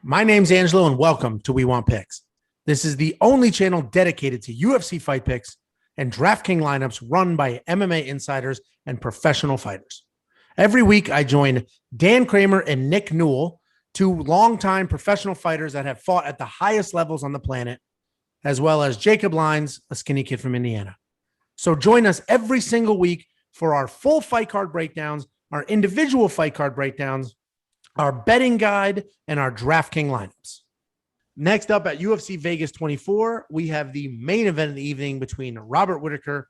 My name's Angelo, and welcome to We Want Picks. This is the only channel dedicated to UFC fight picks and DraftKings lineups run by MMA insiders and professional fighters. Every week, I join Dan Kramer and Nick Newell, two longtime professional fighters that have fought at the highest levels on the planet, as well as Jacob Lyons, a skinny kid from Indiana. So join us every single week for our full fight card breakdowns, our individual fight card breakdowns, our betting guide, and our DraftKings lineups. Next up at UFC Vegas 24, we have the main event of the evening between Robert Whittaker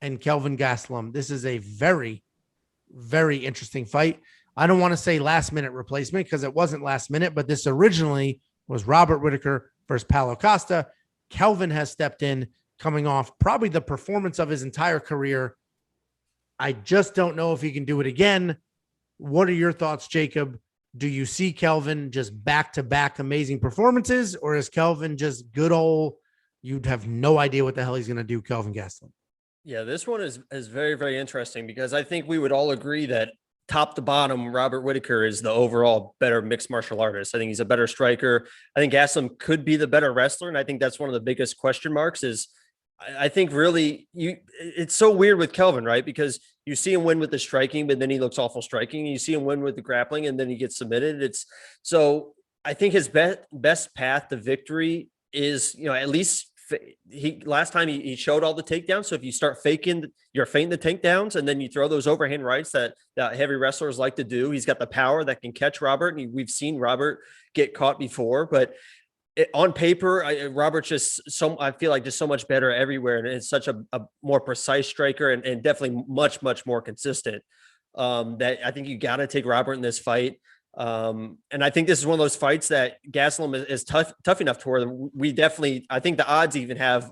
and Kelvin Gastelum. This is a very, very interesting fight. I don't want to say last-minute replacement because it wasn't last minute, but this originally was Robert Whittaker versus Paulo Costa. Kelvin has stepped in, coming off probably the performance of his entire career. I just don't know if he can do it again. What are your thoughts, Jacob? Do you see Kelvin just back-to-back amazing performances, or is Kelvin just good old, you'd have no idea what the hell he's going to do, Kelvin Gastelum? Yeah, this one is very, very interesting because I think we would all agree that top to bottom, Robert Whittaker is the overall better mixed martial artist. I think he's a better striker. I think Gastelum could be the better wrestler, and I think that's one of the biggest question marks is I think really it's so weird with Kelvin, right? Because you see him win with the striking, but then he looks awful striking. You see him win with the grappling, and then he gets submitted. So I think his best path to victory is, at least last time he showed all the takedowns. So if you start faking, you're feinting the takedowns, and then you throw those overhand rights that heavy wrestlers like to do. He's got the power that can catch Robert, and we've seen Robert get caught before, but on paper, Robert's I feel like just so much better everywhere. And it's such a more precise striker and definitely much, much more consistent that I think you got to take Robert in this fight. And I think this is one of those fights that Gastelum is tough enough to where I think the odds even have,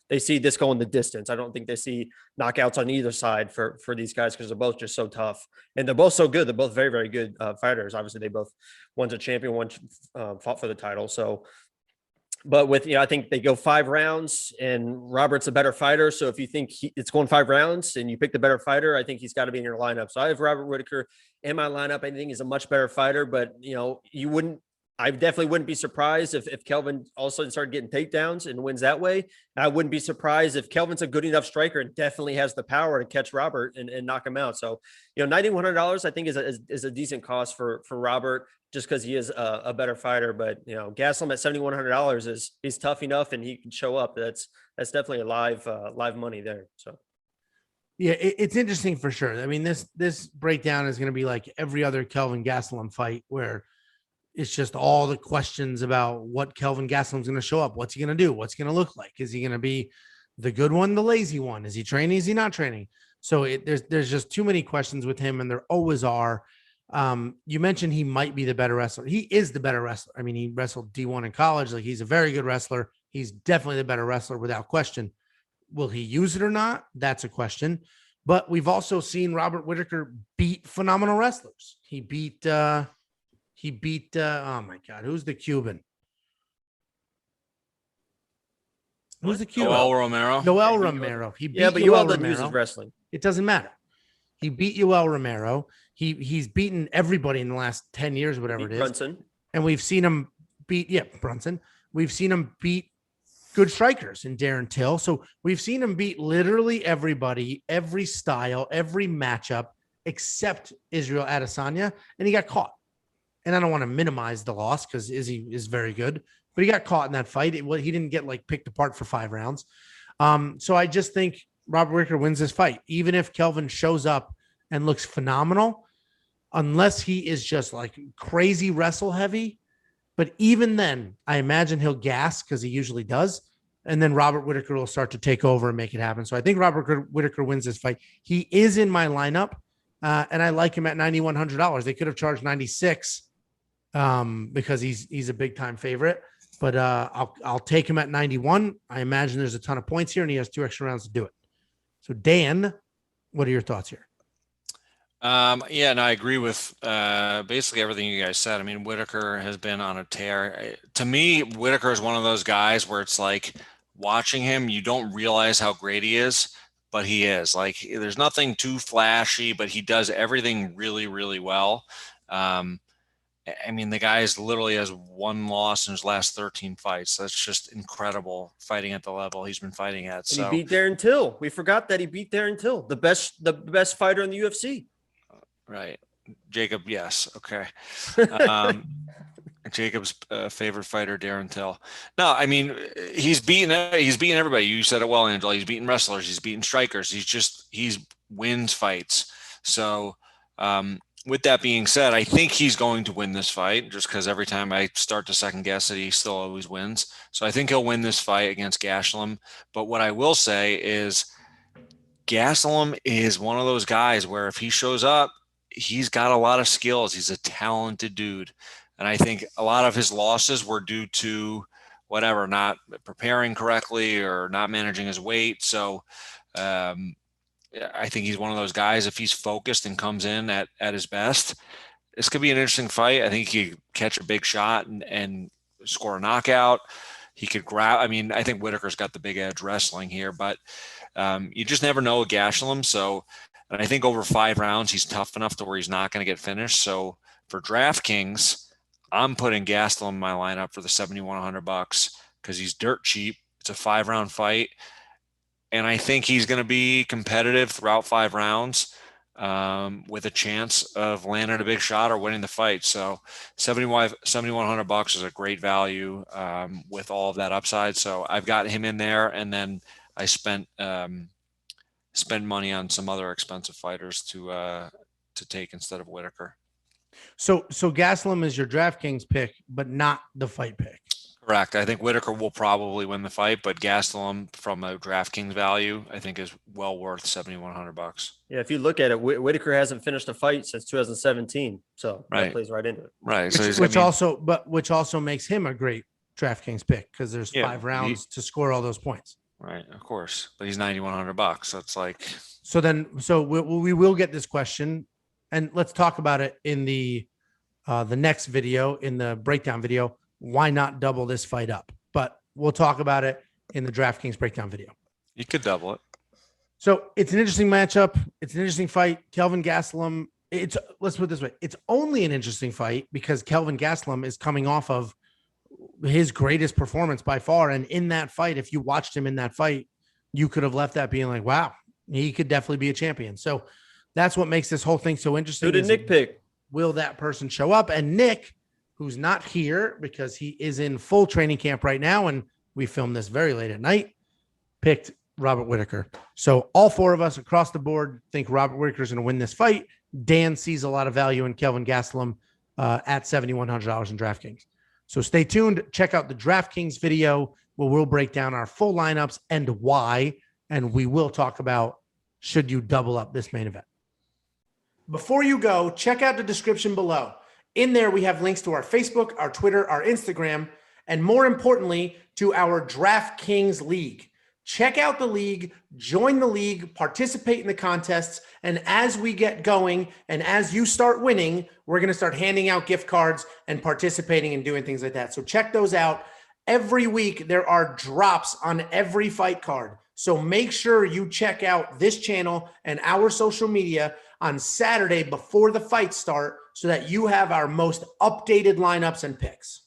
they see this going the distance. I don't think they see knockouts on either side for these guys because they're both just so tough and they're both so good. They're both very, very good fighters. Obviously one's a champion, one fought for the title. So, but I think they go 5 rounds and Robert's a better fighter. So if you think it's going 5 rounds and you pick the better fighter, I think he's got to be in your lineup. So I have Robert Whittaker in my lineup. I think he's a much better fighter, but I definitely wouldn't be surprised if Kelvin all of a sudden started getting takedowns and wins that way. I wouldn't be surprised if Kelvin's a good enough striker and definitely has the power to catch Robert and knock him out. So, $9,100 I think is a decent cost for Robert just because he is a better fighter. But, Gastelum at $7,100 he's tough enough and he can show up. That's definitely a live money there. So. Yeah, it's interesting for sure. I mean, this breakdown is going to be like every other Kelvin Gastelum fight where it's just all the questions about what Kelvin Gastelum's going to show up. What's he going to do? What's he going to look like? Is he going to be the good one, the lazy one? Is he training? Is he not training? So there's just too many questions with him, and there always are. You mentioned he might be the better wrestler. He is the better wrestler. I mean, he wrestled D1 in college. Like, he's a very good wrestler. He's definitely the better wrestler without question. Will he use it or not? That's a question. But we've also seen Robert Whittaker beat phenomenal wrestlers. He beat, oh my God, who's the Cuban? Who's the Cuban? Noel Romero. Noel Romero. He beat but Yoel doesn't use his wrestling. It doesn't matter. He beat Yoel Romero. He's beaten everybody in the last 10 years, whatever it is. Brunson. And we've seen him beat, Brunson. We've seen him beat good strikers in Darren Till. So we've seen him beat literally everybody, every style, every matchup, except Israel Adesanya, and he got caught. And I don't want to minimize the loss because Izzy is very good, but he got caught in that fight. He didn't get picked apart for 5 rounds. So I just think Robert Whittaker wins this fight, even if Kelvin shows up and looks phenomenal, unless he is just crazy wrestle heavy. But even then, I imagine he'll gas because he usually does. And then Robert Whittaker will start to take over and make it happen. So I think Robert Whittaker wins this fight. He is in my lineup, and I like him at $9,100. They could have charged $96 because he's a big time favorite. But I'll take him at 91. I imagine there's a ton of points here, and he has 2 extra rounds to do it. So Dan, what are your thoughts here? And I agree with basically everything you guys said. I mean, Whittaker has been on a tear. To me, Whittaker is one of those guys where it's like watching him, you don't realize how great he is, but he is. There's nothing too flashy, but he does everything really, really well. I mean, the guy is literally has one loss in his last 13 fights. That's just incredible fighting at the level he's been fighting at. And he beat Darren Till. We forgot that he beat Darren Till, the best fighter in the UFC. Right. Jacob. Yes. Okay. Jacob's favorite fighter, Darren Till. No, I mean, he's beating everybody. You said it well, Angelo. He's beating wrestlers. He's beating strikers. He's wins fights. So, with that being said, I think he's going to win this fight just because every time I start to second guess it, he still always wins. So I think he'll win this fight against Gastelum. But what I will say is Gastelum is one of those guys where if he shows up, he's got a lot of skills. He's a talented dude. And I think a lot of his losses were due to whatever, not preparing correctly or not managing his weight. So, I think he's one of those guys, if he's focused and comes in at his best, this could be an interesting fight. I think he could catch a big shot and score a knockout. He could grab. I mean, I think Whittaker's got the big edge wrestling here, but you just never know with Gastelum. So, and I think over 5 rounds, he's tough enough to where he's not going to get finished. So for DraftKings, I'm putting Gastelum in my lineup for the $7,100 because he's dirt cheap. It's a 5-round fight. And I think he's going to be competitive throughout 5 rounds with a chance of landing a big shot or winning the fight. So $7,100 is a great value with all of that upside. So I've got him in there. And then I spent money on some other expensive fighters to take instead of Whittaker. So Gastelum is your DraftKings pick, but not the fight pick. Correct. I think Whittaker will probably win the fight, but Gastelum from a DraftKings value, I think is well worth $7,100. Yeah, if you look at it, Whittaker hasn't finished a fight since 2017, so that plays right into it. Right. So which also makes him a great DraftKings pick because there's 5 rounds to score all those points. Right, of course, but he's $9,100. So it's like so we will get this question, and let's talk about it in the next video, in the breakdown video. Why not double this fight up? But we'll talk about it in the DraftKings breakdown video. You could double it. So it's an interesting matchup. It's an interesting fight. Kelvin Gastelum. Let's put it this way. It's only an interesting fight because Kelvin Gastelum is coming off of his greatest performance by far. And in that fight, if you watched him in that fight, you could have left that being like, wow, he could definitely be a champion. So that's what makes this whole thing so interesting. Who did Nick pick? Will that person show up? And Nick, who's not here because he is in full training camp right now, and we filmed this very late at night, picked Robert Whittaker. So all 4 of us across the board think Robert Whittaker is going to win this fight. Dan sees a lot of value in Kelvin Gastelum at $7,100 in DraftKings. So stay tuned. Check out the DraftKings video where we'll break down our full lineups and why, and we will talk about should you double up this main event. Before you go, check out the description below. In there, we have links to our Facebook, our Twitter, our Instagram, and more importantly, to our DraftKings League. Check out the league, join the league, participate in the contests, and as we get going and as you start winning, we're going to start handing out gift cards and participating and doing things like that. So check those out. Every week, there are drops on every fight card. So make sure you check out this channel and our social media on Saturday before the fights start so that you have our most updated lineups and picks.